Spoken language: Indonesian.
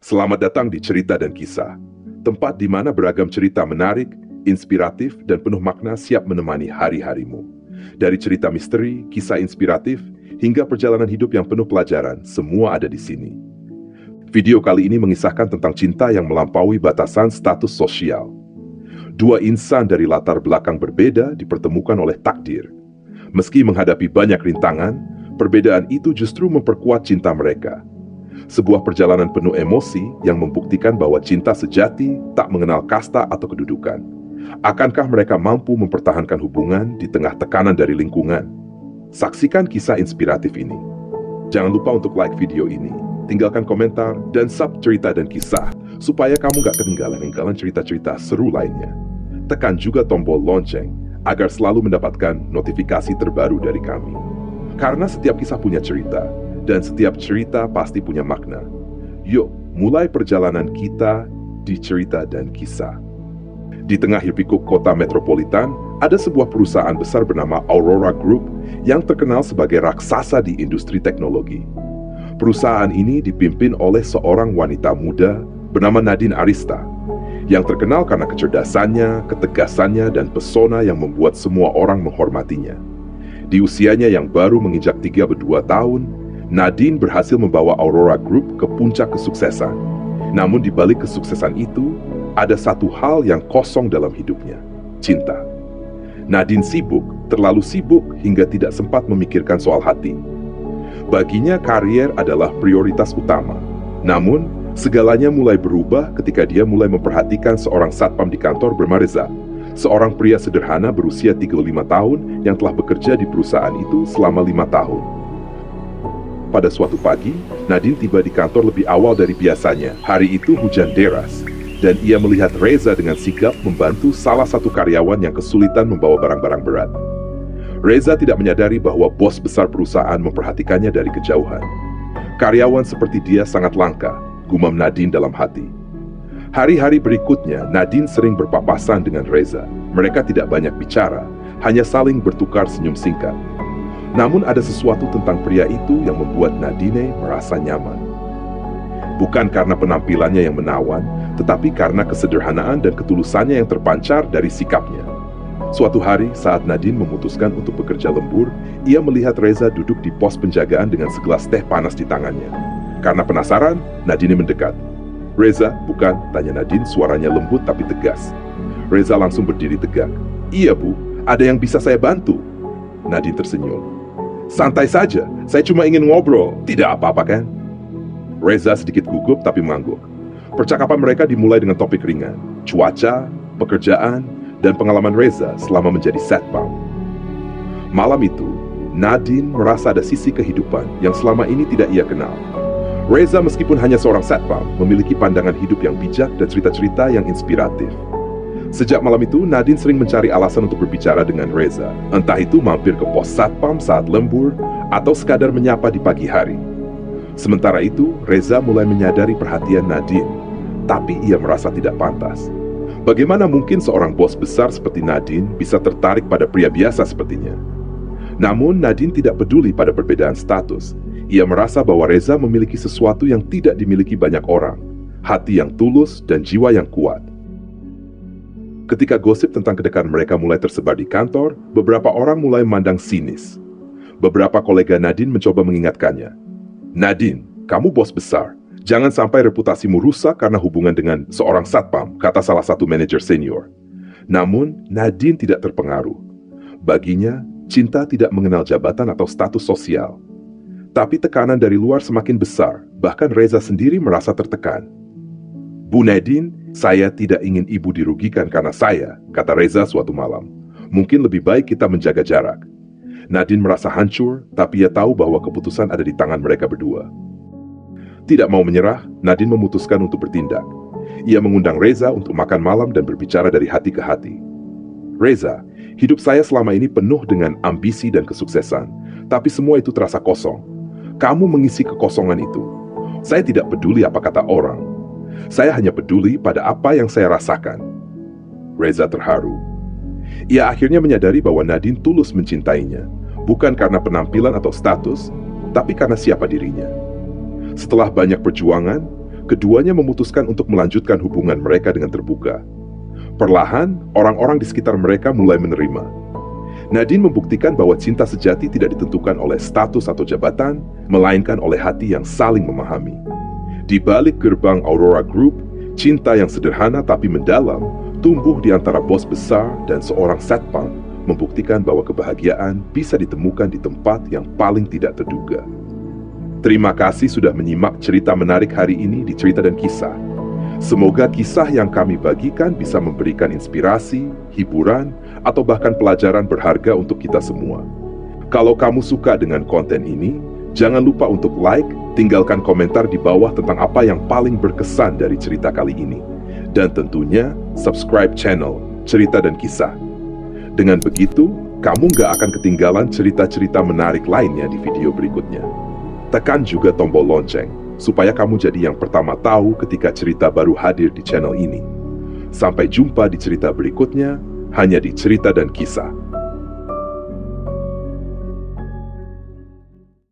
Selamat datang di Cerita dan Kisah, tempat di mana beragam cerita menarik, inspiratif, dan penuh makna siap menemani hari-harimu. Dari cerita misteri, kisah inspiratif, hingga perjalanan hidup yang penuh pelajaran, semua ada di sini. Video kali ini mengisahkan tentang cinta yang melampaui batasan status sosial. Dua insan dari latar belakang berbeda dipertemukan oleh takdir. Meski menghadapi banyak rintangan, perbedaan itu justru memperkuat cinta mereka. Sebuah perjalanan penuh emosi yang membuktikan bahwa cinta sejati tak mengenal kasta atau kedudukan. Akankah mereka mampu mempertahankan hubungan di tengah tekanan dari lingkungan? Saksikan kisah inspiratif ini. Jangan lupa untuk like video ini, tinggalkan komentar, dan sub Cerita dan Kisah, supaya kamu gak ketinggalan cerita-cerita seru lainnya. Tekan juga tombol lonceng, agar selalu mendapatkan notifikasi terbaru dari kami. Karena setiap kisah punya cerita, dan setiap cerita pasti punya makna. Yuk, mulai perjalanan kita di Cerita dan Kisah. Di tengah hiruk-pikuk kota metropolitan, ada sebuah perusahaan besar bernama Aurora Group yang terkenal sebagai raksasa di industri teknologi. Perusahaan ini dipimpin oleh seorang wanita muda bernama Nadine Arista, yang terkenal karena kecerdasannya, ketegasannya, dan pesona yang membuat semua orang menghormatinya. Di usianya yang baru menginjak 32 tahun, Nadine berhasil membawa Aurora Group ke puncak kesuksesan. Namun di balik kesuksesan itu, ada satu hal yang kosong dalam hidupnya, cinta. Nadine sibuk, terlalu sibuk hingga tidak sempat memikirkan soal hati. Baginya karier adalah prioritas utama. Namun, segalanya mulai berubah ketika dia mulai memperhatikan seorang satpam di kantor bernama Reza, seorang pria sederhana berusia 35 tahun yang telah bekerja di perusahaan itu selama 5 tahun. Pada suatu pagi, Nadine tiba di kantor lebih awal dari biasanya. Hari itu hujan deras, dan ia melihat Reza dengan sigap membantu salah satu karyawan yang kesulitan membawa barang-barang berat. Reza tidak menyadari bahwa bos besar perusahaan memperhatikannya dari kejauhan. Karyawan seperti dia sangat langka, gumam Nadine dalam hati. Hari-hari berikutnya, Nadine sering berpapasan dengan Reza. Mereka tidak banyak bicara, hanya saling bertukar senyum singkat. Namun ada sesuatu tentang pria itu yang membuat Nadine merasa nyaman. Bukan karena penampilannya yang menawan, tetapi karena kesederhanaan dan ketulusannya yang terpancar dari sikapnya. Suatu hari saat Nadine memutuskan untuk bekerja lembur, ia melihat Reza duduk di pos penjagaan dengan segelas teh panas di tangannya. Karena penasaran, Nadine mendekat. "Reza, bukan?" tanya Nadine, suaranya lembut tapi tegas. Reza langsung berdiri tegak. "Iya, Bu, ada yang bisa saya bantu?" Nadine tersenyum. "Santai saja, saya cuma ingin ngobrol. Tidak apa-apa kan?" Reza sedikit gugup tapi mengangguk. Percakapan mereka dimulai dengan topik ringan, cuaca, pekerjaan, dan pengalaman Reza selama menjadi satpam. Malam itu, Nadine merasa ada sisi kehidupan yang selama ini tidak ia kenal. Reza meskipun hanya seorang satpam, memiliki pandangan hidup yang bijak dan cerita-cerita yang inspiratif. Sejak malam itu, Nadine sering mencari alasan untuk berbicara dengan Reza. Entah itu mampir ke pos satpam saat lembur, atau sekadar menyapa di pagi hari. Sementara itu, Reza mulai menyadari perhatian Nadine, tapi ia merasa tidak pantas. Bagaimana mungkin seorang bos besar seperti Nadine bisa tertarik pada pria biasa sepertinya? Namun, Nadine tidak peduli pada perbedaan status. Ia merasa bahwa Reza memiliki sesuatu yang tidak dimiliki banyak orang, hati yang tulus dan jiwa yang kuat. Ketika gosip tentang kedekatan mereka mulai tersebar di kantor, beberapa orang mulai memandang sinis. Beberapa kolega Nadine mencoba mengingatkannya. "Nadine, kamu bos besar. Jangan sampai reputasimu rusak karena hubungan dengan seorang satpam," kata salah satu manajer senior. Namun, Nadine tidak terpengaruh. Baginya, cinta tidak mengenal jabatan atau status sosial. Tapi tekanan dari luar semakin besar, bahkan Reza sendiri merasa tertekan. "Bu Nadine, saya tidak ingin ibu dirugikan karena saya," kata Reza suatu malam. "Mungkin lebih baik kita menjaga jarak." Nadine merasa hancur, tapi ia tahu bahwa keputusan ada di tangan mereka berdua. Tidak mau menyerah, Nadine memutuskan untuk bertindak. Ia mengundang Reza untuk makan malam dan berbicara dari hati ke hati. "Reza, hidup saya selama ini penuh dengan ambisi dan kesuksesan, tapi semua itu terasa kosong. Kamu mengisi kekosongan itu. Saya tidak peduli apa kata orang. Saya hanya peduli pada apa yang saya rasakan." Reza terharu. Ia akhirnya menyadari bahwa Nadine tulus mencintainya, bukan karena penampilan atau status, tapi karena siapa dirinya. Setelah banyak perjuangan, keduanya memutuskan untuk melanjutkan hubungan mereka dengan terbuka. Perlahan, orang-orang di sekitar mereka mulai menerima. Nadine membuktikan bahwa cinta sejati tidak ditentukan oleh status atau jabatan, melainkan oleh hati yang saling memahami. Di balik gerbang Aurora Group, cinta yang sederhana tapi mendalam tumbuh di antara bos besar dan seorang satpam, membuktikan bahwa kebahagiaan bisa ditemukan di tempat yang paling tidak terduga. Terima kasih sudah menyimak cerita menarik hari ini di Cerita dan Kisah. Semoga kisah yang kami bagikan bisa memberikan inspirasi, hiburan, atau bahkan pelajaran berharga untuk kita semua. Kalau kamu suka dengan konten ini, jangan lupa untuk like, tinggalkan komentar di bawah tentang apa yang paling berkesan dari cerita kali ini. Dan tentunya, subscribe channel Cerita dan Kisah. Dengan begitu, kamu nggak akan ketinggalan cerita-cerita menarik lainnya di video berikutnya. Tekan juga tombol lonceng, supaya kamu jadi yang pertama tahu ketika cerita baru hadir di channel ini. Sampai jumpa di cerita berikutnya, hanya di Cerita dan Kisah.